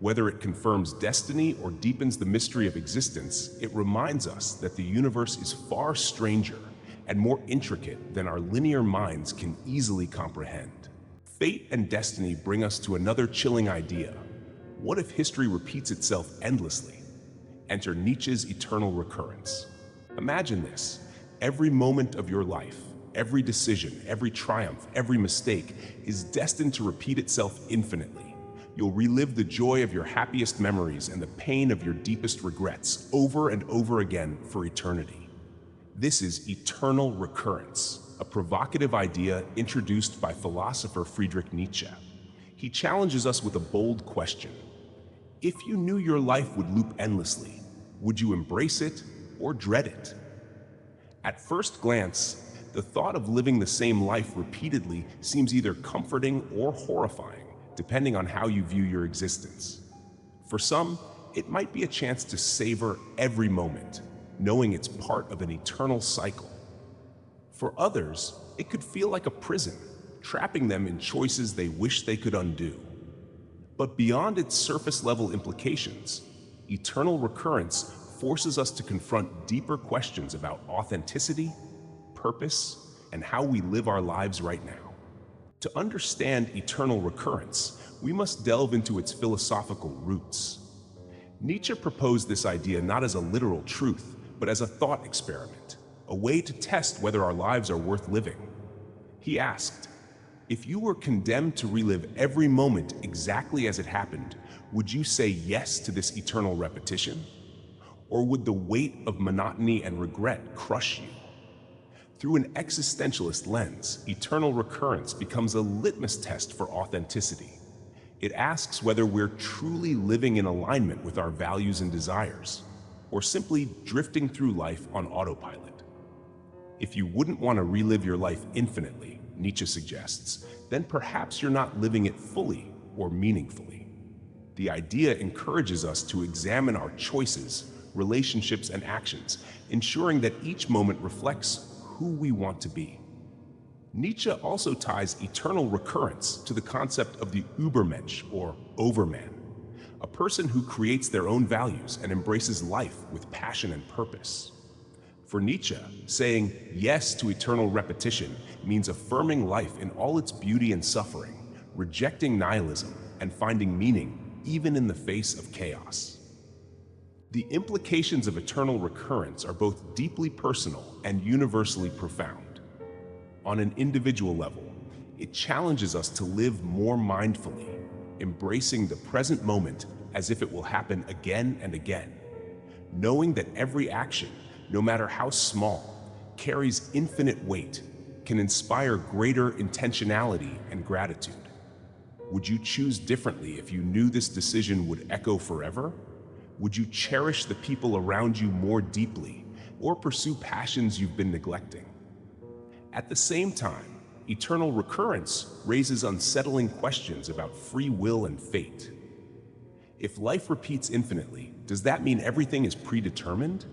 [SPEAKER 1] Whether it confirms destiny or deepens the mystery of existence, it reminds us that the universe is far stranger and more intricate than our linear minds can easily comprehend. Fate and destiny bring us to another chilling idea. What if history repeats itself endlessly? Enter Nietzsche's eternal recurrence. Imagine this: every moment of your life, every decision, every triumph, every mistake is destined to repeat itself infinitely. You'll relive the joy of your happiest memories and the pain of your deepest regrets over and over again for eternity. This is eternal recurrence, a provocative idea introduced by philosopher Friedrich Nietzsche. He challenges us with a bold question. If you knew your life would loop endlessly, would you embrace it or dread it? At first glance, the thought of living the same life repeatedly seems either comforting or horrifying, depending on how you view your existence. For some, it might be a chance to savor every moment, knowing it's part of an eternal cycle. For others, it could feel like a prison, trapping them in choices they wish they could undo. But beyond its surface-level implications, eternal recurrence forces us to confront deeper questions about authenticity, purpose, and how we live our lives right now. To understand eternal recurrence, we must delve into its philosophical roots. Nietzsche proposed this idea not as a literal truth, but as a thought experiment, a way to test whether our lives are worth living. He asked, if you were condemned to relive every moment exactly as it happened, would you say yes to this eternal repetition? Or would the weight of monotony and regret crush you? Through an existentialist lens, eternal recurrence becomes a litmus test for authenticity. It asks whether we're truly living in alignment with our values and desires, or simply drifting through life on autopilot. If you wouldn't want to relive your life infinitely, Nietzsche suggests, then perhaps you're not living it fully or meaningfully. The idea encourages us to examine our choices, relationships, and actions, ensuring that each moment reflects who we want to be. Nietzsche also ties eternal recurrence to the concept of the Übermensch, or overman, a person who creates their own values and embraces life with passion and purpose. For Nietzsche, saying yes to eternal repetition means affirming life in all its beauty and suffering, rejecting nihilism, and finding meaning even in the face of chaos. The implications of eternal recurrence are both deeply personal and universally profound. On an individual level, it challenges us to live more mindfully, embracing the present moment as if it will happen again and again, knowing that every action, no matter how small, carries infinite weight, can inspire greater intentionality and gratitude. Would you choose differently if you knew this decision would echo forever? Would you cherish the people around you more deeply, or pursue passions you've been neglecting? At the same time, eternal recurrence raises unsettling questions about free will and fate. If life repeats infinitely, does that mean everything is predetermined?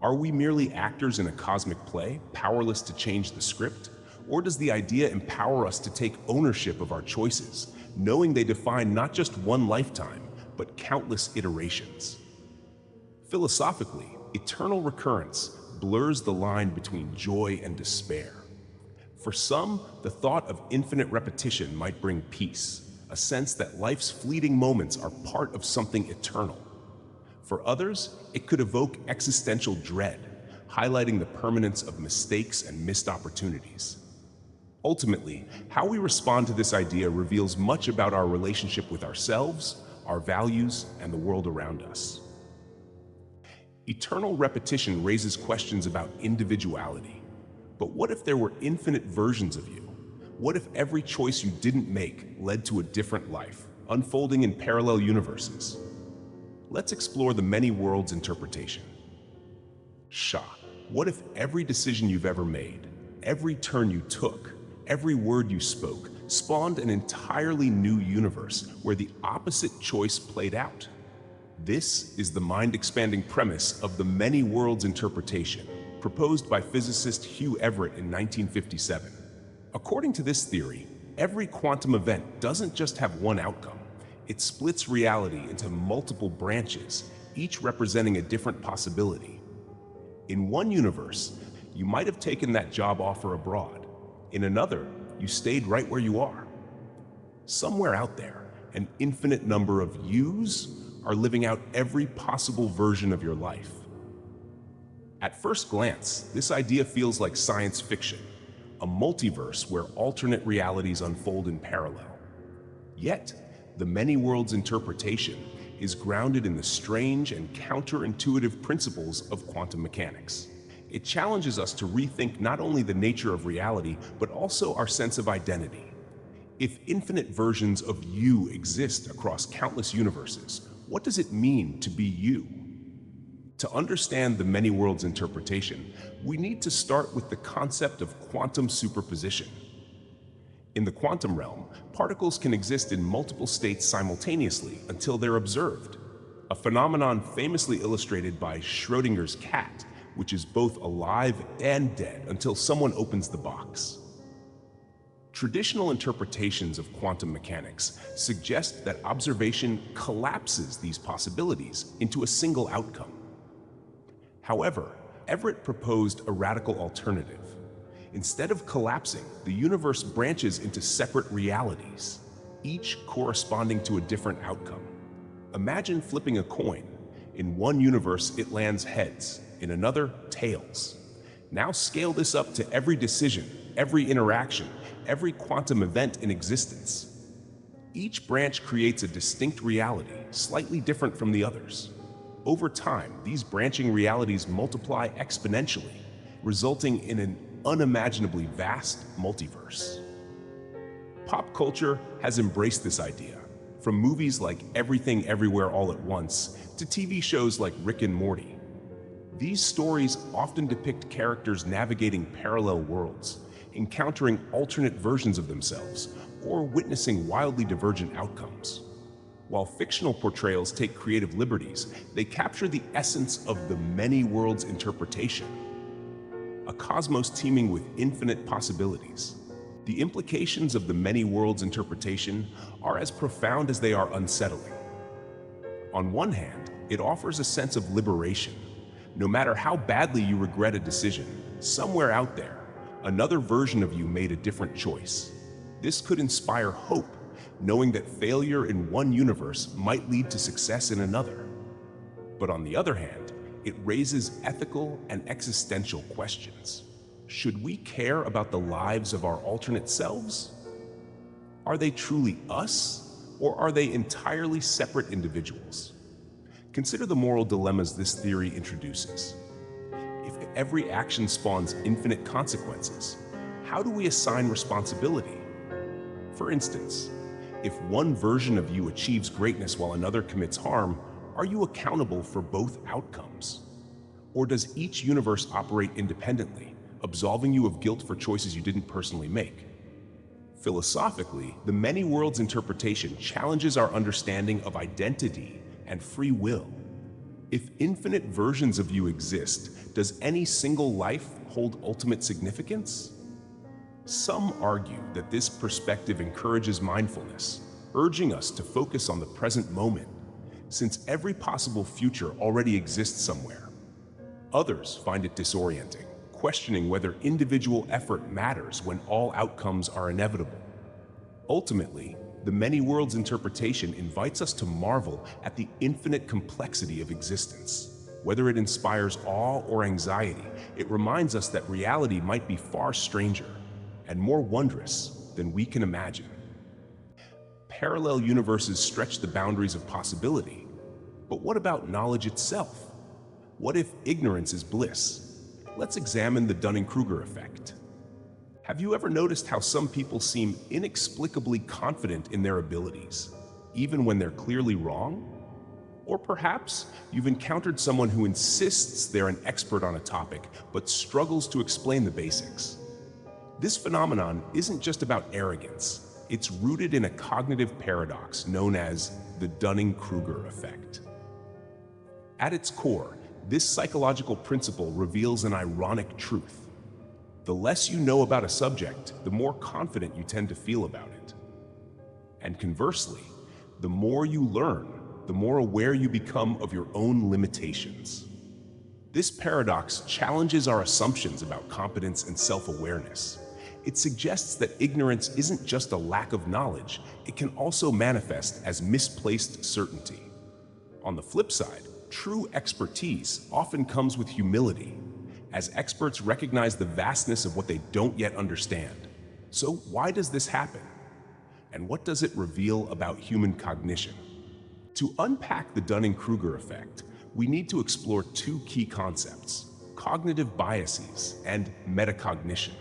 [SPEAKER 1] Are we merely actors in a cosmic play, powerless to change the script? Or does the idea empower us to take ownership of our choices, knowing they define not just one lifetime, but countless iterations? Philosophically, eternal recurrence blurs the line between joy and despair. For some, the thought of infinite repetition might bring peace, a sense that life's fleeting moments are part of something eternal. For others, it could evoke existential dread, highlighting the permanence of mistakes and missed opportunities. Ultimately, how we respond to this idea reveals much about our relationship with ourselves, our values, and the world around us. Eternal repetition raises questions about individuality. But what if there were infinite versions of you? What if every choice you didn't make led to a different life, unfolding in parallel universes? Let's explore the many worlds interpretation. What if every decision you've ever made, every turn you took, every word you spoke, spawned an entirely new universe where the opposite choice played out? This is the mind-expanding premise of the many worlds interpretation, proposed by physicist Hugh Everett in 1957. According to this theory, every quantum event doesn't just have one outcome. It splits reality into multiple branches, each representing a different possibility. In one universe, you might have taken that job offer abroad. In another, you stayed right where you are. Somewhere out there, an infinite number of yous are living out every possible version of your life. At first glance, this idea feels like science fiction, a multiverse where alternate realities unfold in parallel. Yet, the many worlds interpretation is grounded in the strange and counterintuitive principles of quantum mechanics. It challenges us to rethink not only the nature of reality, but also our sense of identity. If infinite versions of you exist across countless universes, what does it mean to be you? To understand the many worlds interpretation, we need to start with the concept of quantum superposition. In the quantum realm, particles can exist in multiple states simultaneously until they're observed, a phenomenon famously illustrated by Schrödinger's cat, which is both alive and dead until someone opens the box. Traditional interpretations of quantum mechanics suggest that observation collapses these possibilities into a single outcome. However, Everett proposed a radical alternative. Instead of collapsing, the universe branches into separate realities, each corresponding to a different outcome. Imagine flipping a coin. In one universe, it lands heads, in another, tails. Now scale this up to every decision, every interaction, every quantum event in existence. Each branch creates a distinct reality, slightly different from the others. Over time, these branching realities multiply exponentially, resulting in an unimaginably vast multiverse. Pop culture has embraced this idea, from movies like Everything Everywhere All at Once to TV shows like Rick and Morty. These stories often depict characters navigating parallel worlds, encountering alternate versions of themselves, or witnessing wildly divergent outcomes. While fictional portrayals take creative liberties, they capture the essence of the many worlds interpretation, a cosmos teeming with infinite possibilities. The implications of the many worlds interpretation are as profound as they are unsettling. On one hand, it offers a sense of liberation. No matter how badly you regret a decision, somewhere out there, another version of you made a different choice. This could inspire hope, knowing that failure in one universe might lead to success in another. But on the other hand, it raises ethical and existential questions. Should we care about the lives of our alternate selves? Are they truly us, or are they entirely separate individuals? Consider the moral dilemmas this theory introduces. If every action spawns infinite consequences, how do we assign responsibility? For instance, if one version of you achieves greatness while another commits harm, are you accountable for both outcomes? Or does each universe operate independently, absolving you of guilt for choices you didn't personally make? Philosophically, the many worlds interpretation challenges our understanding of identity and free will. If infinite versions of you exist, does any single life hold ultimate significance? Some argue that this perspective encourages mindfulness, urging us to focus on the present moment, since every possible future already exists somewhere. Others find it disorienting, questioning whether individual effort matters when all outcomes are inevitable. Ultimately, the many worlds interpretation invites us to marvel at the infinite complexity of existence. Whether it inspires awe or anxiety, it reminds us that reality might be far stranger and more wondrous than we can imagine. Parallel universes stretch the boundaries of possibility. But what about knowledge itself? What if ignorance is bliss? Let's examine the Dunning-Kruger effect. Have you ever noticed how some people seem inexplicably confident in their abilities, even when they're clearly wrong? Or perhaps you've encountered someone who insists they're an expert on a topic, but struggles to explain the basics. This phenomenon isn't just about arrogance. It's rooted in a cognitive paradox known as the Dunning-Kruger effect. At its core, this psychological principle reveals an ironic truth. The less you know about a subject, the more confident you tend to feel about it. And conversely, the more you learn, the more aware you become of your own limitations. This paradox challenges our assumptions about competence and self-awareness. It suggests that ignorance isn't just a lack of knowledge, it can also manifest as misplaced certainty. On the flip side, true expertise often comes with humility, as experts recognize the vastness of what they don't yet understand. So why does this happen? And what does it reveal about human cognition? To unpack the Dunning-Kruger effect, we need to explore two key concepts: cognitive biases and metacognition.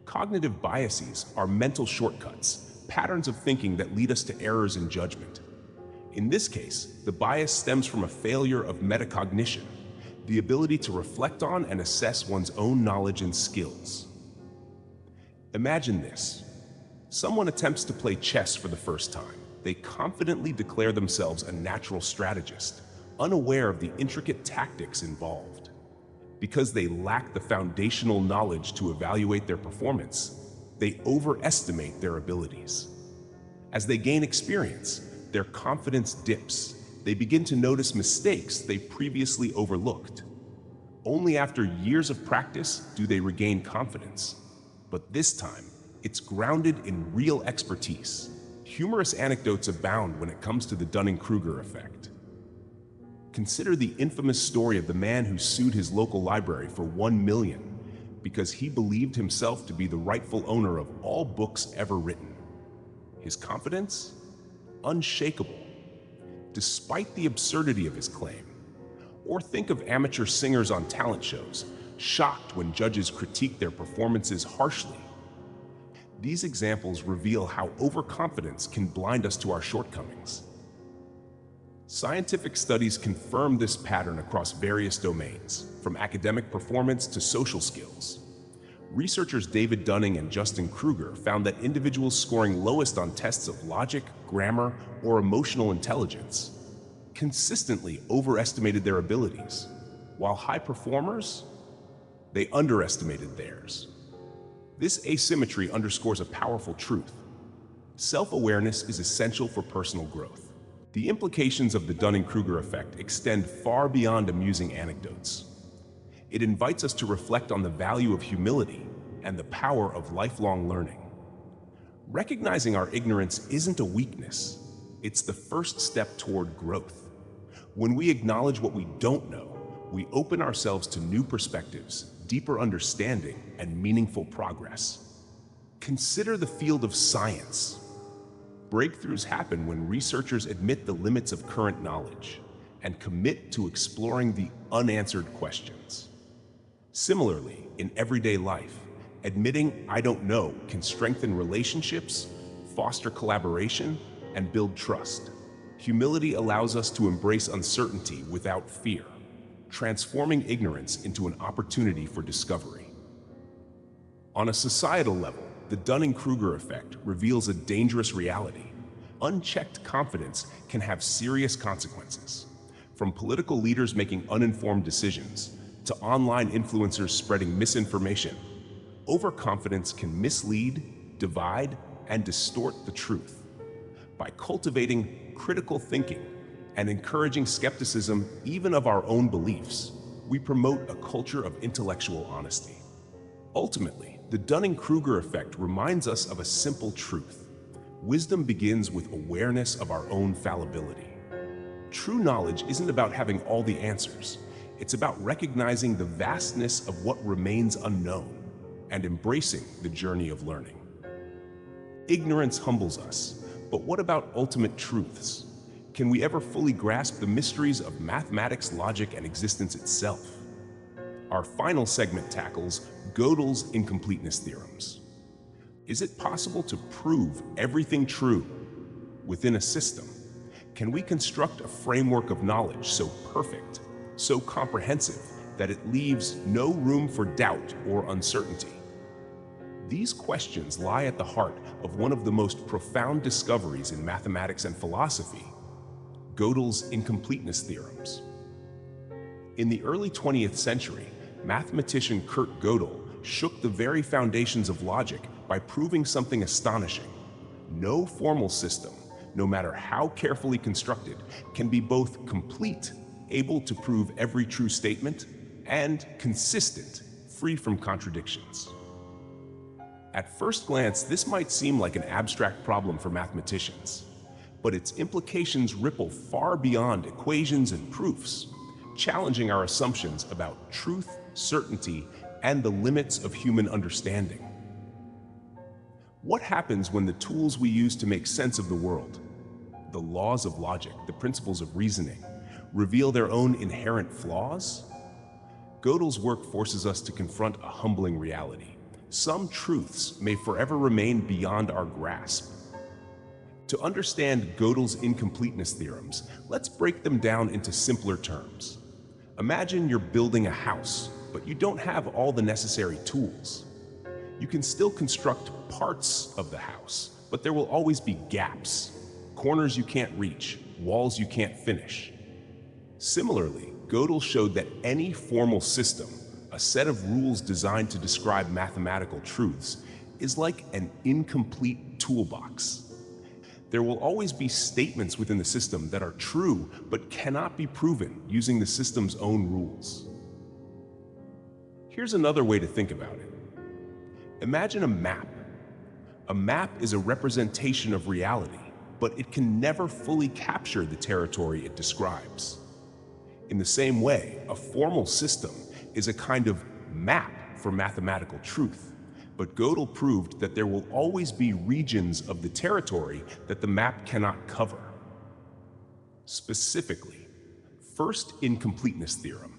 [SPEAKER 1] Cognitive biases are mental shortcuts, patterns of thinking that lead us to errors in judgment. In this case, the bias stems from a failure of metacognition, the ability to reflect on and assess one's own knowledge and skills. Imagine this. Someone attempts to play chess for the first time. They confidently declare themselves a natural strategist, unaware of the intricate tactics involved. Because they lack the foundational knowledge to evaluate their performance, they overestimate their abilities. As they gain experience, their confidence dips. They begin to notice mistakes they previously overlooked. Only after years of practice do they regain confidence. But this time, it's grounded in real expertise. Humorous anecdotes abound when it comes to the Dunning-Kruger effect. Consider the infamous story of the man who sued his local library for $1 million because he believed himself to be the rightful owner of all books ever written. His confidence? Unshakable, despite the absurdity of his claim. Or think of amateur singers on talent shows, shocked when judges critique their performances harshly. These examples reveal how overconfidence can blind us to our shortcomings. Scientific studies confirm this pattern across various domains, from academic performance to social skills. Researchers David Dunning and Justin Kruger found that individuals scoring lowest on tests of logic, grammar, or emotional intelligence consistently overestimated their abilities, while high performers, they underestimated theirs. This asymmetry underscores a powerful truth. Self-awareness is essential for personal growth. The implications of the Dunning-Kruger effect extend far beyond amusing anecdotes. It invites us to reflect on the value of humility and the power of lifelong learning. Recognizing our ignorance isn't a weakness. It's the first step toward growth. When we acknowledge what we don't know, we open ourselves to new perspectives, deeper understanding, and meaningful progress. Consider the field of science. Breakthroughs happen when researchers admit the limits of current knowledge and commit to exploring the unanswered questions. Similarly, in everyday life, admitting "I don't know" can strengthen relationships, foster collaboration, and build trust. Humility allows us to embrace uncertainty without fear, transforming ignorance into an opportunity for discovery. On a societal level, the Dunning-Kruger effect reveals a dangerous reality. Unchecked confidence can have serious consequences, from political leaders making uninformed decisions to online influencers spreading misinformation. Overconfidence can mislead, divide, and distort the truth. By cultivating critical thinking and encouraging skepticism even of our own beliefs, we promote a culture of intellectual honesty. Ultimately, the Dunning-Kruger effect reminds us of a simple truth. Wisdom begins with awareness of our own fallibility. True knowledge isn't about having all the answers. It's about recognizing the vastness of what remains unknown and embracing the journey of learning. Ignorance humbles us, but what about ultimate truths? Can we ever fully grasp the mysteries of mathematics, logic, and existence itself? Our final segment tackles Gödel's incompleteness theorems. Is it possible to prove everything true within a system? Can we construct a framework of knowledge so perfect, so comprehensive, that it leaves no room for doubt or uncertainty? These questions lie at the heart of one of the most profound discoveries in mathematics and philosophy, Gödel's incompleteness theorems. In the early 20th century, mathematician Kurt Gödel shook the very foundations of logic by proving something astonishing. No formal system, no matter how carefully constructed, can be both complete, able to prove every true statement, and consistent, free from contradictions. At first glance, this might seem like an abstract problem for mathematicians, but its implications ripple far beyond equations and proofs, challenging our assumptions about truth, certainty, and the limits of human understanding. What happens when the tools we use to make sense of the world, the laws of logic, the principles of reasoning, reveal their own inherent flaws? Gödel's work forces us to confront a humbling reality. Some truths may forever remain beyond our grasp. To understand Gödel's incompleteness theorems, let's break them down into simpler terms. Imagine you're building a house, but you don't have all the necessary tools. You can still construct parts of the house, but there will always be gaps, corners you can't reach, walls you can't finish. Similarly, Gödel showed that any formal system, a set of rules designed to describe mathematical truths, is like an incomplete toolbox. There will always be statements within the system that are true but cannot be proven using the system's own rules. Here's another way to think about it. Imagine a map. A map is a representation of reality, but it can never fully capture the territory it describes. In the same way, a formal system is a kind of map for mathematical truth. But Gödel proved that there will always be regions of the territory that the map cannot cover. Specifically, first incompleteness theorem.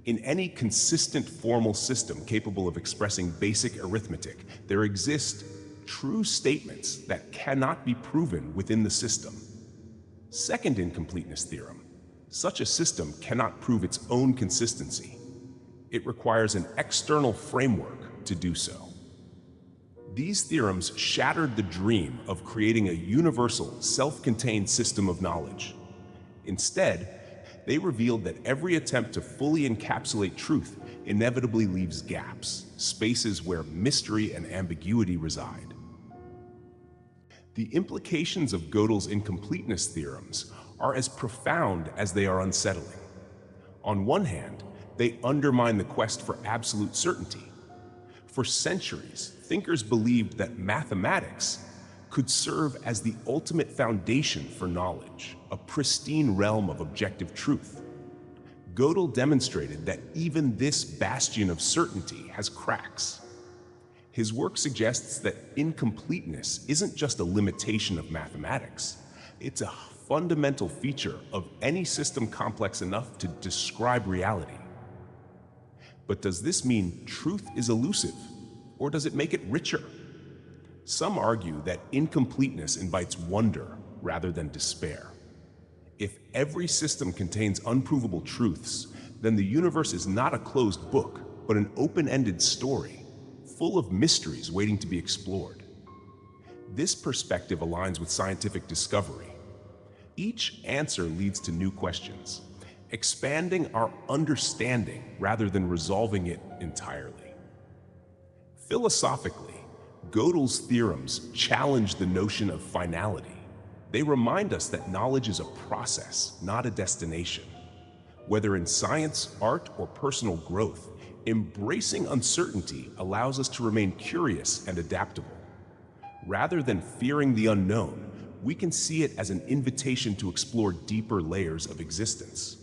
[SPEAKER 1] In any consistent formal system capable of expressing basic arithmetic, there exist true statements that cannot be proven within the system. Second incompleteness theorem. Such a system cannot prove its own consistency. It requires an external framework to do so. These theorems shattered the dream of creating a universal, self-contained system of knowledge. Instead, they revealed that every attempt to fully encapsulate truth inevitably leaves gaps, spaces where mystery and ambiguity reside. The implications of Gödel's incompleteness theorems are as profound as they are unsettling. On one hand, they undermine the quest for absolute certainty. For centuries, thinkers believed that mathematics could serve as the ultimate foundation for knowledge, a pristine realm of objective truth. Gödel demonstrated that even this bastion of certainty has cracks. His work suggests that incompleteness isn't just a limitation of mathematics, it's a fundamental feature of any system complex enough to describe reality. But does this mean truth is elusive, or does it make it richer? Some argue that incompleteness invites wonder rather than despair. If every system contains unprovable truths, then the universe is not a closed book, but an open-ended story, full of mysteries waiting to be explored. This perspective aligns with scientific discovery. Each answer leads to new questions, expanding our understanding rather than resolving it entirely. Philosophically, Gödel's theorems challenge the notion of finality. They remind us that knowledge is a process, not a destination. Whether in science, art, or personal growth, embracing uncertainty allows us to remain curious and adaptable. Rather than fearing the unknown, we can see it as an invitation to explore deeper layers of existence.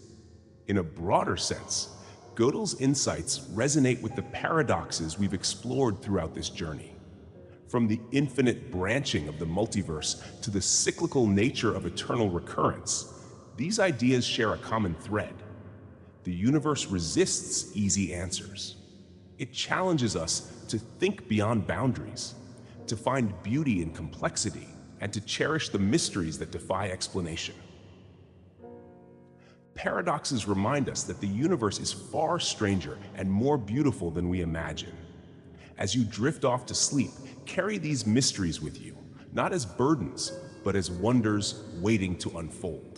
[SPEAKER 1] In a broader sense, Gödel's insights resonate with the paradoxes we've explored throughout this journey. From the infinite branching of the multiverse to the cyclical nature of eternal recurrence, these ideas share a common thread. The universe resists easy answers. It challenges us to think beyond boundaries, to find beauty in complexity, and to cherish the mysteries that defy explanation. Paradoxes remind us that the universe is far stranger and more beautiful than we imagine. As you drift off to sleep, carry these mysteries with you, not as burdens, but as wonders waiting to unfold.